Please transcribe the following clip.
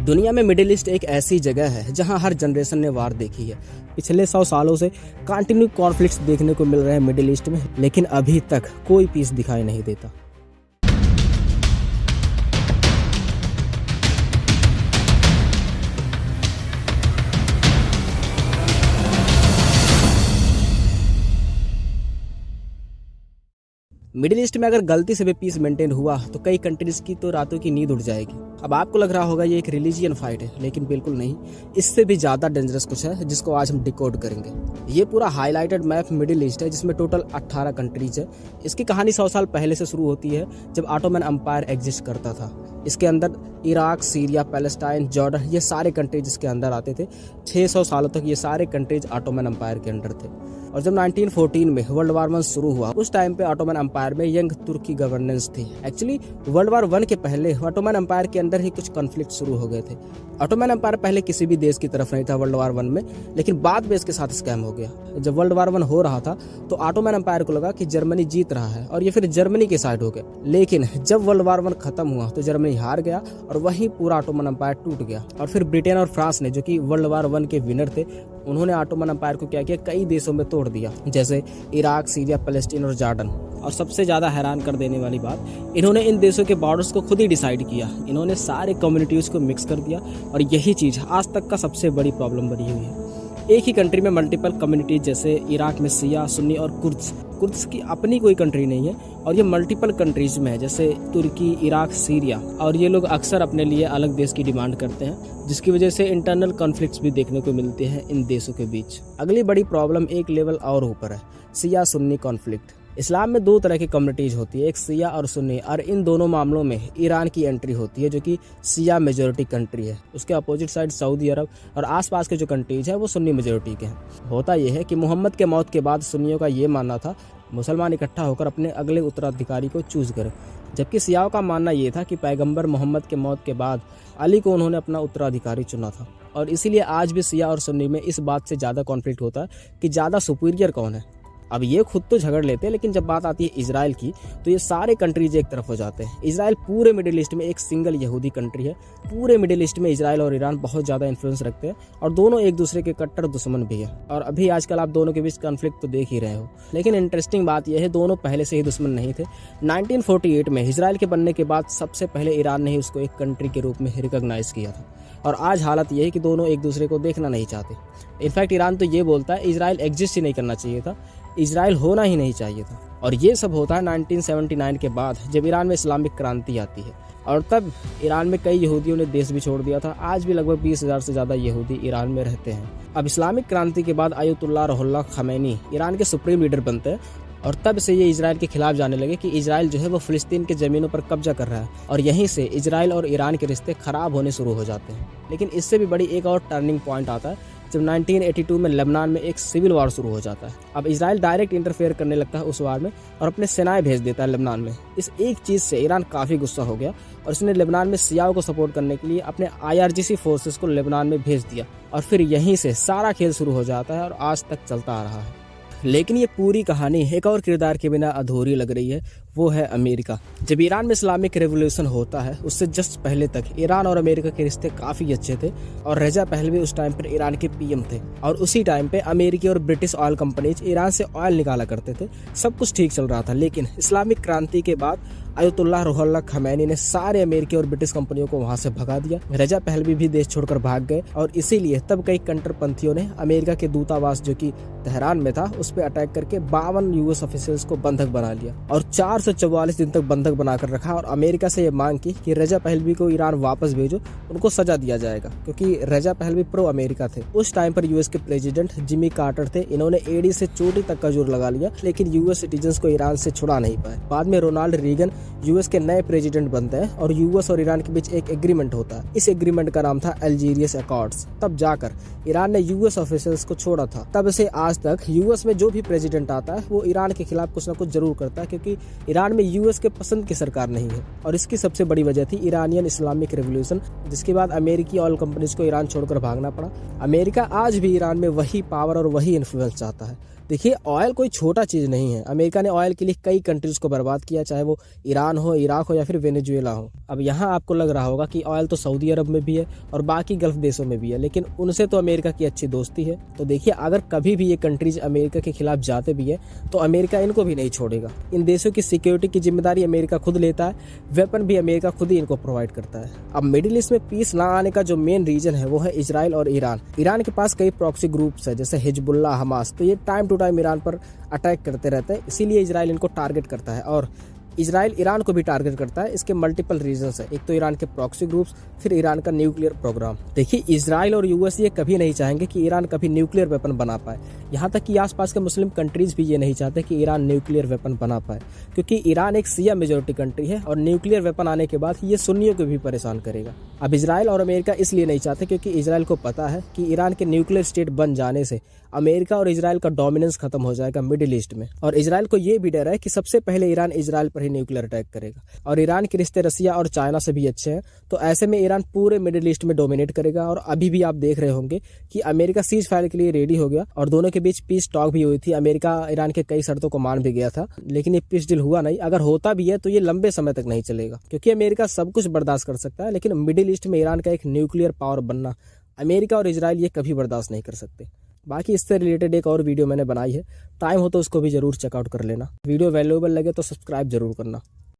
दुनिया में middle east एक ऐसी जगह है जहां हर जनरेशन ने वार देखी है। पिछले 100 सालों से कंटिन्यू कॉन्फ्लिक्ट्स देखने को मिल रहे हैं मिडिल ईस्ट में, लेकिन अभी तक कोई पीस दिखाई नहीं देता। मिडिल ईस्ट में अगर गलती से भी पीस मेंटेन हुआ तो कई कंट्रीज की तो रातों की नींद उड़ जाएगी। अब आपको लग रहा होगा ये एक रिलीजियन फाइट है, लेकिन बिल्कुल नहीं, इससे भी ज्यादा डेंजरस कुछ है जिसको आज हम डिकोड करेंगे। ये पूरा हाईलाइटेड मैप मिडिल ईस्ट है जिसमें टोटल 18 कंट्रीज है। इसकी कहानी 100 साल पहले से शुरू होती है जब ऑटोमन एम्पायर एग्जिस्ट करता था। इसके अंदर इराक, सीरिया, पैलेस्टाइन, जॉर्डन, ये सारे कंट्रीज इसके अंदर आते थे। 600 सालों तक ये सारे कंट्रीज ऑटोमन एम्पायर के अंडर थे। और जब 1914 में वर्ल्ड वार 1 शुरू हुआ, उस टाइम पे ऑटोमन एम्पायर में यंग तुर्की गवर्नेंस थी। एक्चुअली वर्ल्ड वार 1 के पहले ऑटोमन एम्पायर के अंदर ही कुछ कॉन्फ्लिक्ट शुरू हो गए थे। ऑटोमन एम्पायर पहले किसी भी देश की तरफ नहीं था वर्ल्ड वार 1 में, लेकिन बाद में इसके साथ स्कैम हो गया। जब वर्ल्ड वार 1 हो रहा था तो ऑटोमन एम्पायर को लगा कि जर्मनी जीत रहा है और ये फिर जर्मनी के साइड हो गए। लेकिन जब वर्ल्ड वार 1 खत्म हुआ तो जर्मनी हार गया और वहीं पूरा ऑटोमन एम्पायर टूट गया। और फिर ब्रिटेन और फ्रांस ने, जो कि वर्ल्ड वार 1 के विनर थे, उन्होंने ऑटोमन एम्पायर को क्या किया, कई देशों में तोड़ दिया, जैसे इराक, सीरिया, पैलेस्टीन और जॉर्डन। और सबसे ज्यादा हैरान कर देने वाली बात, इन्होंने इन देशों के बॉर्डर्स को खुद ही डिसाइड किया। इन्होंने सारे कम्युनिटीज को मिक्स कर दिया और यही चीज आज तक का सबसे बड़ी प्रॉब्लम बनी हुई है। एक ही कंट्री में मल्टीपल कम्युनिटीज, जैसे इराक में शिया, सुन्नी और कुर्द्स की अपनी कोई कंट्री नहीं है और ये मल्टीपल कंट्रीज में है, जैसे तुर्की, इराक, सीरिया। और ये लोग अक्सर अपने लिए अलग देश की डिमांड करते हैं, जिसकी वजह से इंटरनल कॉन्फ्लिक्ट्स भी देखने को मिलते हैं इन देशों के बीच। अगली बड़ी प्रॉब्लम एक लेवल और ऊपर है, शिया सुन्नी कॉन्फ्लिक्ट। इस्लाम में 2 तरह की कम्युनिटीज होती है, एक शिया और सुन्नी, और इन दोनों मामलों में ईरान की एंट्री होती है, जो कि शिया मेजोरिटी कंट्री है। उसके अपोजिट साइड सऊदी अरब और आसपास के जो कंट्रीज है वो सुन्नी मेजोरिटी के हैं। होता यह है कि मोहम्मद के मौत के बाद सुन्नियों का ये मानना था मुसलमान इकट्ठा होकर अपने अगले उत्तराधिकारी को चूज करें, जबकि शियाओं का मानना ये था कि पैगंबर मोहम्मद के मौत के बाद अली को उन्होंने अपना उत्तराधिकारी चुना था। और इसीलिए आज भी शिया और सुन्नी में इस बात से ज़्यादा कॉन्फ्लिक्ट होता है कि ज़्यादा सुपीरियर कौन है। अब ये खुद तो झगड़ लेते हैं, लेकिन जब बात आती है इजराइल की तो ये सारे कंट्रीज एक तरफ हो जाते हैं। इजराइल पूरे मिडिल ईस्ट में एक सिंगल यहूदी कंट्री है। पूरे मिडिल ईस्ट में इजराइल और ईरान बहुत ज़्यादा इन्फ्लुएंस रखते हैं और दोनों एक दूसरे के कट्टर दुश्मन भी है। और अभी आजकल आप दोनों के बीच कॉन्फ्लिक्ट तो देख ही रहे हो। लेकिन इंटरेस्टिंग बात यह है, दोनों पहले से ही दुश्मन नहीं थे। 1948 में इजराइल के बनने के बाद सबसे पहले ईरान ने ही उसको एक कंट्री के रूप में रिकॉग्नाइज किया था। और आज हालत यह है कि दोनों एक दूसरे को देखना नहीं चाहते। इनफैक्ट ईरान तो ये बोलता है इजराइल एग्जिस्ट ही नहीं करना चाहिए था, इजराइल होना ही नहीं चाहिए था। और ये सब होता है 1979 के बाद, जब ईरान में इस्लामिक क्रांति आती है। और तब ईरान में कई यहूदियों ने देश भी छोड़ दिया था। आज भी लगभग 20,000 से ज़्यादा यहूदी ईरान में रहते हैं। अब इस्लामिक क्रांति के बाद आयतुल्लाह रुहुल्लाह खमैनी ईरान के सुप्रीम लीडर बनते हैं और तब से ये इजराइल के खिलाफ जाने लगे कि इजराइल जो है वो फिलिस्तीन के ज़मीनों पर कब्जा कर रहा है। और यहीं से इजराइल और ईरान के रिश्ते खराब होने शुरू हो जाते हैं। लेकिन इससे भी बड़ी एक और टर्निंग पॉइंट आता है जब 1982 में लेबनान में एक सिविल वार शुरू हो जाता है। अब इजराइल डायरेक्ट इंटरफेयर करने लगता है उस वार में और अपने सेनाएं भेज देता है लेबनान में। इस एक चीज़ से ईरान काफ़ी गुस्सा हो गया और इसने लेबनान में शियाओं को सपोर्ट करने के लिए अपने IRGC फोर्सेस को लेबनान में भेज दिया। और फिर यहीं से सारा खेल शुरू हो जाता है और आज तक चलता आ रहा है। लेकिन ये पूरी कहानी एक और किरदार के बिना अधूरी लग रही है, वो है अमेरिका। जब ईरान में इस्लामिक रेवोल्यूशन होता है उससे जस्ट पहले तक ईरान और अमेरिका के रिश्ते काफ़ी अच्छे थे और रजा पहलवी उस टाइम पर ईरान के PM थे। और उसी टाइम पे अमेरिकी और ब्रिटिश ऑयल कंपनीज ईरान से ऑयल निकाला करते थे। सब कुछ ठीक चल रहा था। लेकिन इस्लामिक क्रांति के बाद आयतुल्लाह रुहुल्लाह खमैनी ने सारे अमेरिकी और ब्रिटिश कंपनियों को वहां से भगा दिया। रजा पहलवी भी देश छोड़कर भाग गए और इसीलिए तब कई कट्टरपंथियों ने अमेरिका के दूतावास, जो कि तेहरान में था, उस पर अटैक करके 52 US ऑफिसर्स को बंधक बना लिया और 444 दिन तक बंधक बनाकर रखा। और अमेरिका से ये मांग की कि रजा पहलवी को ईरान वापस भेजो, उनको सजा दिया जाएगा, क्योंकि रजा पहलवी प्रो अमेरिका थे। उस टाइम पर US के प्रेसिडेंट जिमी कार्टर थे। इन्होंने एड़ी से चोटी तक का जोर लगा लिया, लेकिन US सिटीजन्स को ईरान से छुड़ा नहीं पाए। बाद में रोनाल्ड रीगन US के नए प्रेसिडेंट बनते हैं और US और ईरान के बीच एक एग्रीमेंट होता है। इस एग्रीमेंट का नाम था अल्जीरियस अकॉर्ड्स। तब जाकर ईरान ने US ऑफिसर्स को छोड़ा था। तब से आज तक US में जो भी प्रेसिडेंट आता है वो ईरान के खिलाफ कुछ ना कुछ जरूर करता है, क्योंकि ईरान में यूएस के पसंद की सरकार नहीं है और इसकी सबसे बड़ी वजह थी ईरानियन इस्लामिक रेवोल्यूशन, जिसके बाद अमेरिकी ऑयल कंपनीज को ईरान छोड़कर भागना पड़ा। अमेरिका आज भी ईरान में वही पावर और वही इन्फ्लुएंस चाहता है। देखिए, ऑयल कोई छोटा चीज़ नहीं है। अमेरिका ने ऑयल के लिए कई कंट्रीज को बर्बाद किया, चाहे वो ईरान हो, इराक हो या फिर वेनेजुएला हो। अब यहाँ आपको लग रहा होगा कि ऑयल तो सऊदी अरब में भी है और बाकी गल्फ देशों में भी है, लेकिन उनसे तो अमेरिका की अच्छी दोस्ती है। तो देखिए, अगर कभी भी ये कंट्रीज अमेरिका के खिलाफ जाते भी है तो अमेरिका इनको भी नहीं छोड़ेगा। इन देशों की सिक्योरिटी की जिम्मेदारी अमेरिका खुद लेता है, वेपन भी अमेरिका खुद ही इनको प्रोवाइड करता है। अब मिडिल ईस्ट में पीस ना आने का जो मेन रीजन है वो है इजराइल और ईरान। ईरान के पास कई प्रॉक्सी ग्रुप्स है जैसे हिजबुल्ला, हमास, तो ये टाइम टू टाइम ईरान पर अटैक करते रहते हैं, इसीलिए इजराइल इनको टारगेट करता है और इजराइल ईरान को भी टारगेट करता है। इसके मल्टीपल रीजंस है, एक तो ईरान के प्रॉक्सी ग्रुप्स, फिर ईरान का न्यूक्लियर प्रोग्राम। देखिए, इजराइल और यूएस ये कभी नहीं चाहेंगे कि ईरान कभी न्यूक्लियर वेपन बना पाए। यहाँ तक कि आसपास के मुस्लिम कंट्रीज भी ये नहीं चाहते कि ईरान न्यूक्लियर वेपन बना पाए, क्योंकि ईरान एक शिया मेजोरिटी कंट्री है और न्यूक्लियर वेपन आने के बाद ये सुन्नियों को भी परेशान करेगा। अब इजराइल और अमेरिका इसलिए नहीं चाहते क्योंकि इजराइल को पता है कि ईरान के न्यूक्लियर स्टेट बन जाने से अमेरिका और इजराइल का डोमिनेंस खत्म हो जाएगा मिडिल ईस्ट में, और इजराइल को ये भी डर है कि सबसे पहले ईरान इजराइल पर ही न्यूक्लियर अटैक करेगा। और ईरान के रिश्ते रसिया और चाइना से भी अच्छे हैं, तो ऐसे में ईरान पूरे मिडिल ईस्ट में डोमिनेट करेगा। और अभी भी आप देख रहे होंगे कि अमेरिका सीज फायर के लिए रेडी हो गया और दोनों के बीच पीस टॉक भी हुई थी। अमेरिका ईरान के कई शर्तों को मान भी गया था, लेकिन ये पीस डील हुआ नहीं। अगर होता भी है तो ये लंबे समय तक नहीं चलेगा, क्योंकि अमेरिका सब कुछ बर्दाश्त कर सकता है, लेकिन मिडिल ईस्ट में ईरान का एक न्यूक्लियर पावर बनना अमेरिका और इजराइल ये कभी बर्दाश्त नहीं कर सकते। बाकी इससे रिलेटेड एक और वीडियो मैंने बनाई है, टाइम हो तो उसको भी जरूर चेकआउट कर लेना। वीडियो वैल्यूएबल लगे तो सब्सक्राइब जरूर करना।